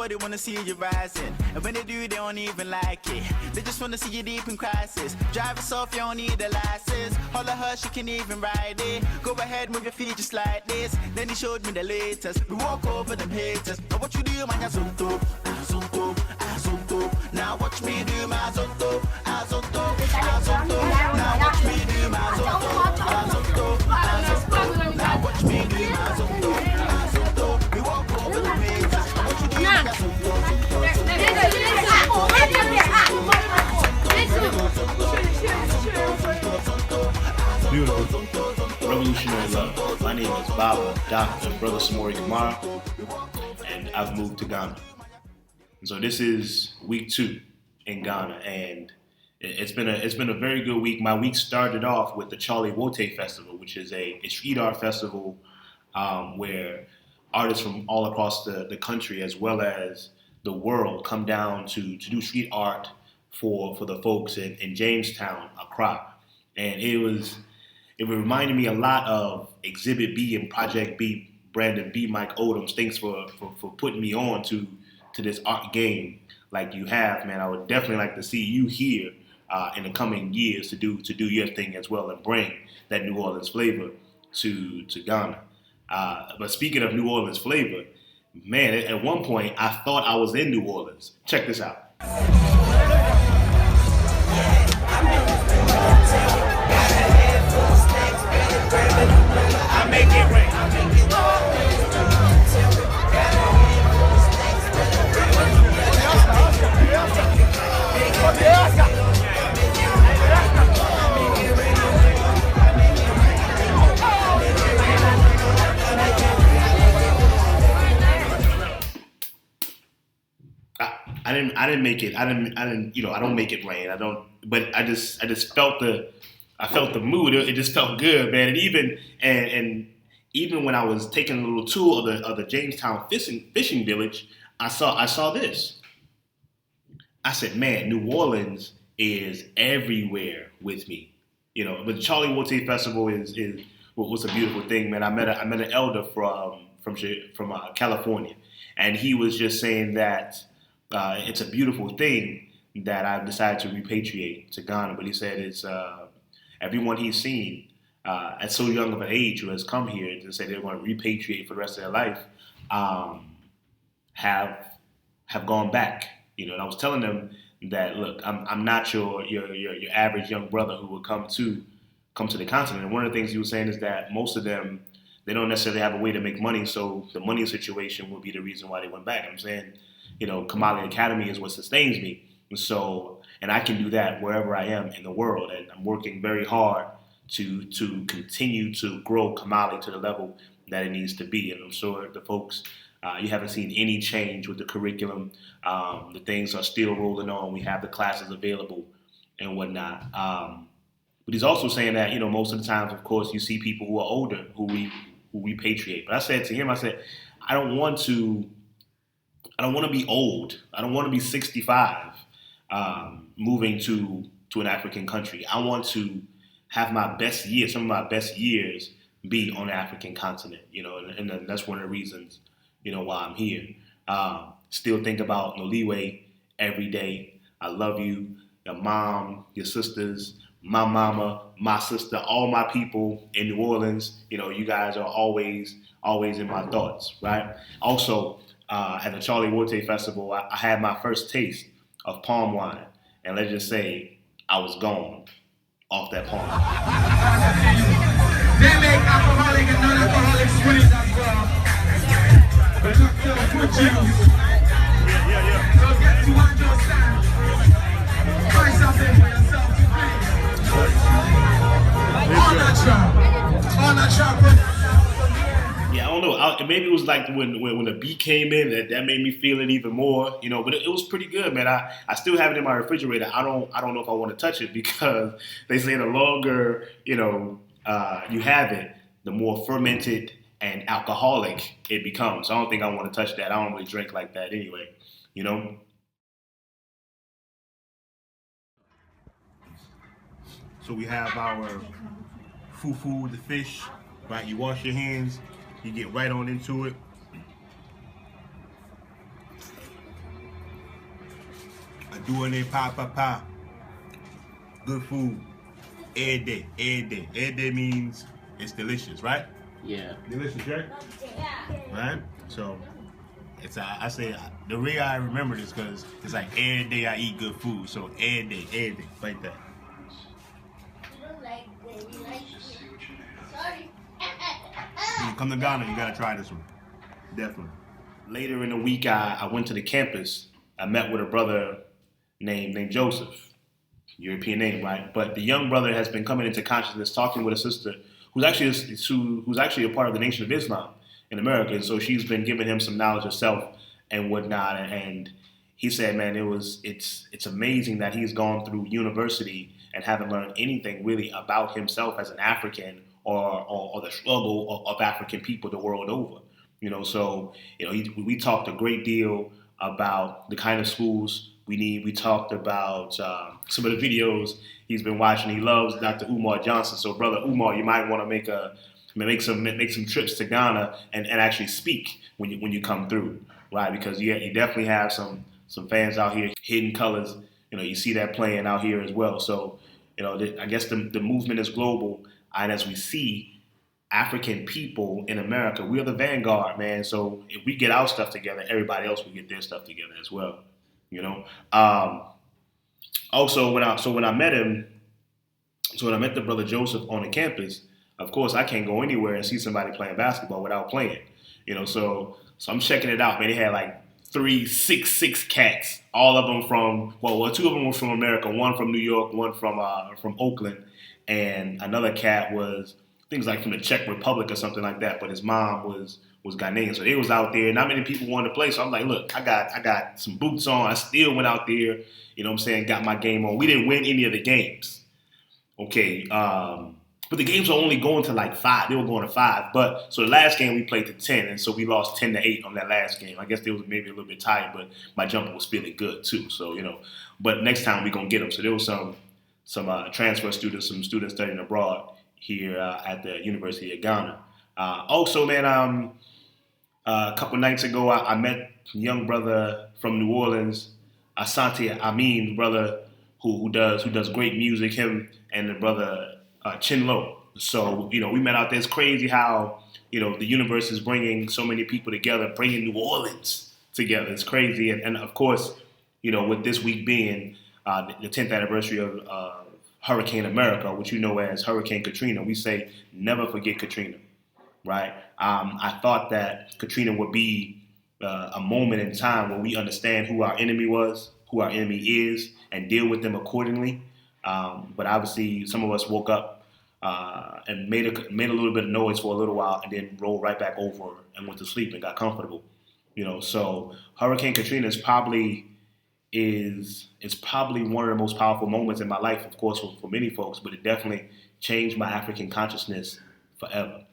nobody wanna see you rising. And when they do, they don't even like it. They just wanna see you deep in crisis. Drive us off, you don't need a license. Holler her, she can even ride it. Go ahead, move your feet just like this. Then he showed me the latest. We walk over them haters. Now what you do, man, azonto, azonto, azonto. Now watch me do my azonto, azonto, azonto. Now watch me do my azonto, azonto, azonto. Now watch me do my azonto, azonto. We walk over them haters. Now what you do, man, azonto, Beautiful. Revolutionary love. My name is Baba, Dr. Brother Samori Kamara, and I've moved to Ghana. And so this is week 2 in Ghana, and it's been a very good week. My week started off with the Charlie Wote Festival, which is a street art festival where artists from all across the country as well as the world come down to do street art for the folks in Jamestown, Accra. And it reminded me a lot of Exhibit B and Project B, Brandon B, Mike Odoms. Thanks for putting me on to this art game like you have, man. I would definitely like to see you here in the coming years to do your thing as well and bring that New Orleans flavor to Ghana. But speaking of New Orleans flavor, man, at one point I thought I was in New Orleans. Check this out. I make it rain. I didn't make it. I didn't. You know, I don't make it rain. I don't. But I just felt I felt the mood. It just felt good, man. And even when I was taking a little tour of the Jamestown fishing village, I saw this. I said, man, New Orleans is everywhere with me. You know, but the Charlie Wote Festival was a beautiful thing, man. I met an elder from California, and he was just saying that it's a beautiful thing that I've decided to repatriate to Ghana. But he said it's everyone he's seen at so young of an age who has come here to say they're going to repatriate for the rest of their life have gone back. You know, and I was telling them that, look, I'm not your average young brother who would come to the continent. And one of the things he was saying is that most of them, they don't necessarily have a way to make money, so the money situation would be the reason why they went back. I'm saying, you know, Kamali Academy is what sustains me. And I can do that wherever I am in the world. And I'm working very hard to continue to grow Kamali to the level that it needs to be. And I'm sure the folks, you haven't seen any change with the curriculum. The things are still rolling on. We have the classes available and whatnot. But he's also saying that, you know, most of the times, of course, you see people who are older who repatriate. But I said to him, I don't want to be old. I don't want to be 65 moving to an African country. I want to have some of my best years be on the African continent, you know, and that's one of the reasons, you know, why I'm here. Still think about Noliwe every day. I love you, your mom, your sisters, my mama, my sister, all my people in New Orleans. You know, you guys are always in my thoughts, right? Also, at the Charlie Wote Festival, I had my first taste of palm wine, and let's just say I was gone off that palm. They make alcoholic and non-alcoholic sweeties as well. But put you. So get to understand. Find something for yourself to drink. All natural. Yeah, I don't know. Maybe it was like when the beat came in that made me feel it even more, you know. But it was pretty good, man. I still have it in my refrigerator. I don't know if I want to touch it because they say the longer, you know, you have it, the more fermented and alcoholic it becomes. I don't think I want to touch that. I don't really drink like that anyway, you know. So we have our fufu, the fish, right? You wash your hands. You get right on into it. doing it pa. Good food. Every day. Every day means it's delicious, right? Yeah. Delicious, right? Right? So it's I say the way I remember this because it's like every day I eat good food. So every day, like that. When you come to Ghana, you gotta try this one. Definitely. Later in the week, I went to the campus. I met with a brother named Joseph, European name, right? But the young brother has been coming into consciousness, talking with a sister who's actually a part of the Nation of Islam in America, and so she's been giving him some knowledge of self and whatnot. And he said, man, it's amazing that he's gone through university and haven't learned anything really about himself as an African or the struggle of African people the world over. So we talked a great deal about the kind of schools we need. We talked about some of the videos he's been watching. He loves Dr. Umar Johnson. So, brother Umar, you might want to make some trips to Ghana and actually speak when you come through, right? Because you definitely have some fans out here, Hidden Colors. You see that playing out here as well. So, I guess the movement is global, and as we see, African people in America, we are the vanguard, man. So if we get our stuff together, everybody else will get their stuff together as well. Also, when I met the brother Joseph on the campus, of course I can't go anywhere and see somebody playing basketball without playing. So I'm checking it out, man. They had like 6'6" cats, all of them two of them were from America, one from New York, one from Oakland, and another cat was things like from the Czech Republic or something like that, but his mom was Ghanaian. So they was out there. Not many people wanted to play. So I'm like, look, I got some boots on. I still went out there, got my game on. We didn't win any of the games. Okay. But the games were only going to like 5. They were going to 5. But so the last game we played to 10, and so we lost 10-8 on that last game. I guess they was maybe a little bit tired, but my jumper was feeling good too. So, but next time we're going to get them. So there was some transfer students, some students studying abroad here at the University of Ghana. Also, man, a couple nights ago, I met a young brother from New Orleans, Asante Amin, brother who does great music. Him and the brother Chinlo. So we met out there. It's crazy how the universe is bringing so many people together, bringing New Orleans together. It's crazy, and of course, with this week being the 10th anniversary of Hurricane America, which as Hurricane Katrina. We say never forget Katrina, right? I thought that Katrina would be a moment in time where we understand who our enemy was, who our enemy is, and deal with them accordingly. But obviously, some of us woke up and made a little bit of noise for a little while, and then rolled right back over and went to sleep and got comfortable. So Hurricane Katrina is probably one of the most powerful moments in my life, of course, for many folks, but it definitely changed my African consciousness forever.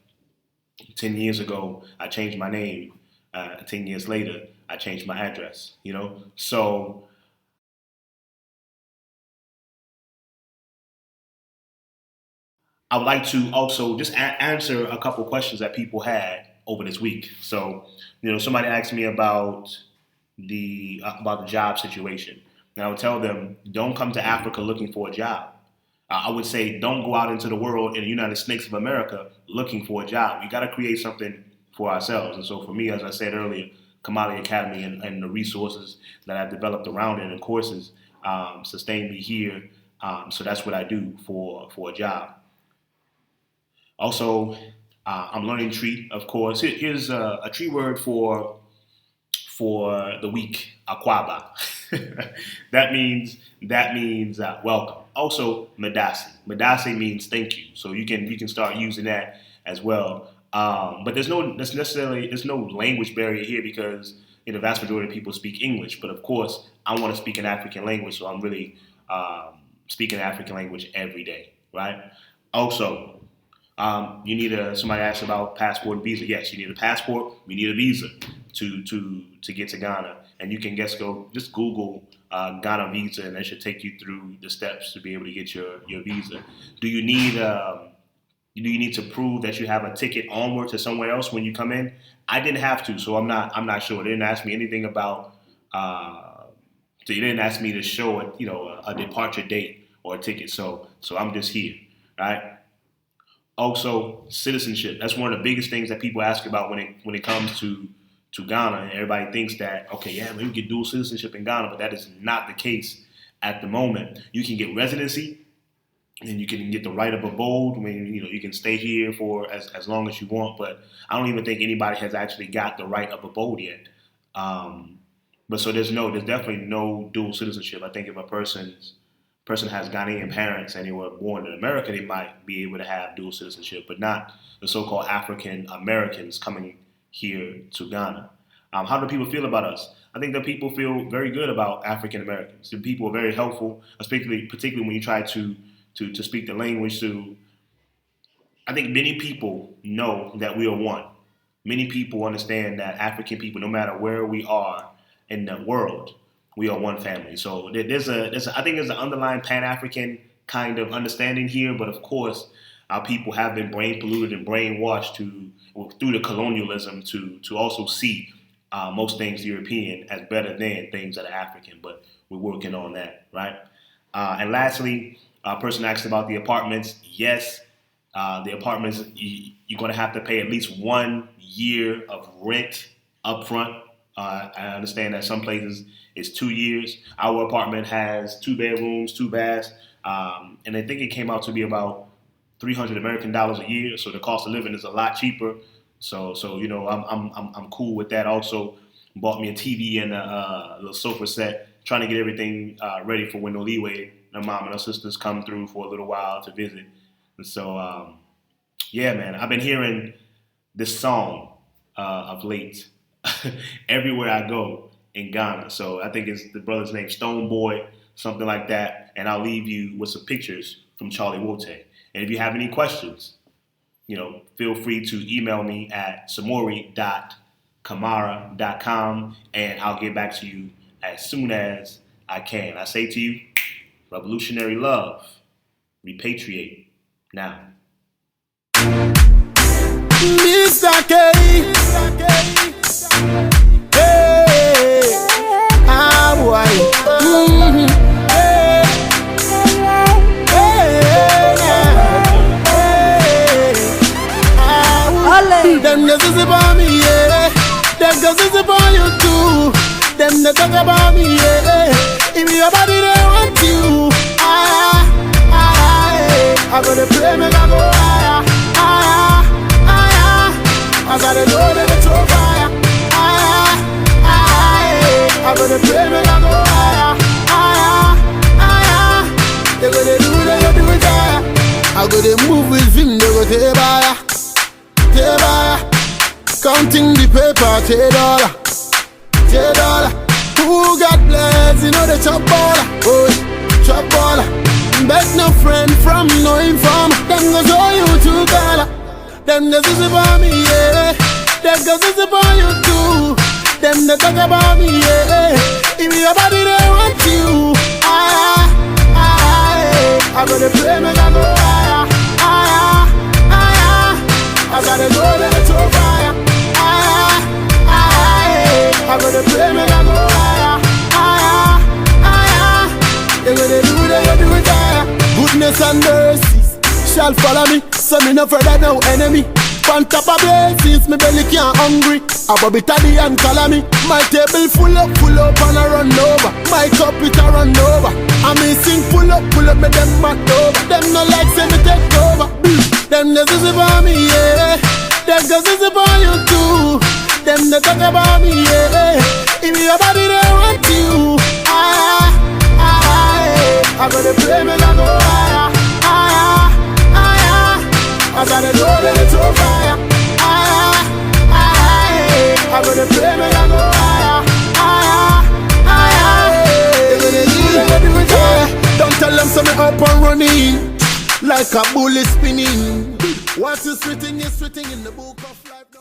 10 years ago, I changed my name. 10 years later, I changed my address, So I would like to also just answer a couple questions that people had over this week. So, somebody asked me about the job situation. And I would tell them, don't come to Africa looking for a job. I would say, don't go out into the world in the United States of America looking for a job. We got to create something for ourselves. And so for me, as I said earlier, Kamali Academy and the resources that I've developed around it and courses sustain me here. So that's what I do for a job. Also, I'm learning tree, of course. Here's a tree word for the week, Akwaba. that means welcome. Also, Madasi. Madasi means thank you. So you can start using that as well. But there's no language barrier here because the vast majority of people speak English. But of course, I want to speak an African language, so I'm really speaking African language every day, right? Also, you need somebody asked about passport and visa. Yes, you need a passport. We need a visa to get to Ghana. And you can just Google Ghana visa, and that should take you through the steps to be able to get your visa. Do you need to prove that you have a ticket onward to somewhere else when you come in? I didn't have to, so I'm not sure. They didn't ask me anything about So you didn't ask me to show a departure date or a ticket. So I'm just here, right? Also, citizenship. That's one of the biggest things that people ask about when it comes to Ghana. And everybody thinks that, okay, yeah, we can get dual citizenship in Ghana, but that is not the case at the moment. You can get residency, and you can get the right of abode. You can stay here for as long as you want. But I don't even think anybody has actually got the right of abode yet. But so there's definitely no dual citizenship. I think if a person has Ghanaian parents and they were born in America, they might be able to have dual citizenship, but not the so-called African Americans coming here to Ghana. How do people feel about us? I think that people feel very good about African Americans. The people are very helpful, particularly when you try to speak the language. I think many people know that we are one. Many people understand that African people, no matter where we are in the world, we are one family. So I think there's an underlying Pan-African kind of understanding here, but of course, our people have been brain polluted and brainwashed through the colonialism to also see most things European as better than things that are African, but we're working on that, right? And lastly, a person asked about the apartments. Yes, the apartments, you're going to have to pay at least 1 year of rent up front. I understand that some places it's 2 years. Our apartment has 2 bedrooms, 2 baths, and I think it came out to be about $300 American a year. So the cost of living is a lot cheaper. So I'm cool with that. Also bought me a TV and a little sofa set, trying to get everything ready for when Oliwe, her mom and her sisters come through for a little while to visit. And so yeah, man, I've been hearing this song of late everywhere I go in Ghana. So I think it's the brother's name, Stone Boy, something like that. And I'll leave you with some pictures from Charlie Wote. And if you have any questions, feel free to email me at samori.kamara.com, and I'll get back to you as soon as I can. I say to you, revolutionary love, repatriate now. Mr. K. Hey, how are you? Hey, them the is about me, yeah. Them girls is about you too. Them the talk about me, yeah. If your body they want you, I gotta pray, make I go higher, higher, higher. I gotta know that it's on fire, higher, higher. I gotta pray, make I go higher, higher, higher. They gonna do it higher. I gotta move with him, they go take fire. Counting the paper, $10. Who got blessed, the chop baller, oh, chop baller. Bet no friend from no informer. Them go show you to color. Them the is about me, yeah. Them girls is about you too. Them the talk about me, yeah. If your body they want you, I gotta pray, make I go higher, higher, higher. I gotta go to the top fire, higher, higher. I gotta pray, make I go higher, higher, higher. They gonna do it higher. Goodness and mercies shall follow me, so me no further no enemy. On top of blessings, my belly can't hungry. Above it at the end, call me. My table full up and I run over. My cup it a run over. I me sing full up, me them back over. Them no like say me take over. Them the is about me, yeah. Them girls is about you too. Them the talk about me, yeah. If your body they want you, I gotta pray, me I go higher, higher, higher. I gotta know that it's on fire, higher, higher. I gotta pray, me I go higher, higher, higher. They gonna do it. Don't tell them so me up and running like a bullet spinning. What is written in the book of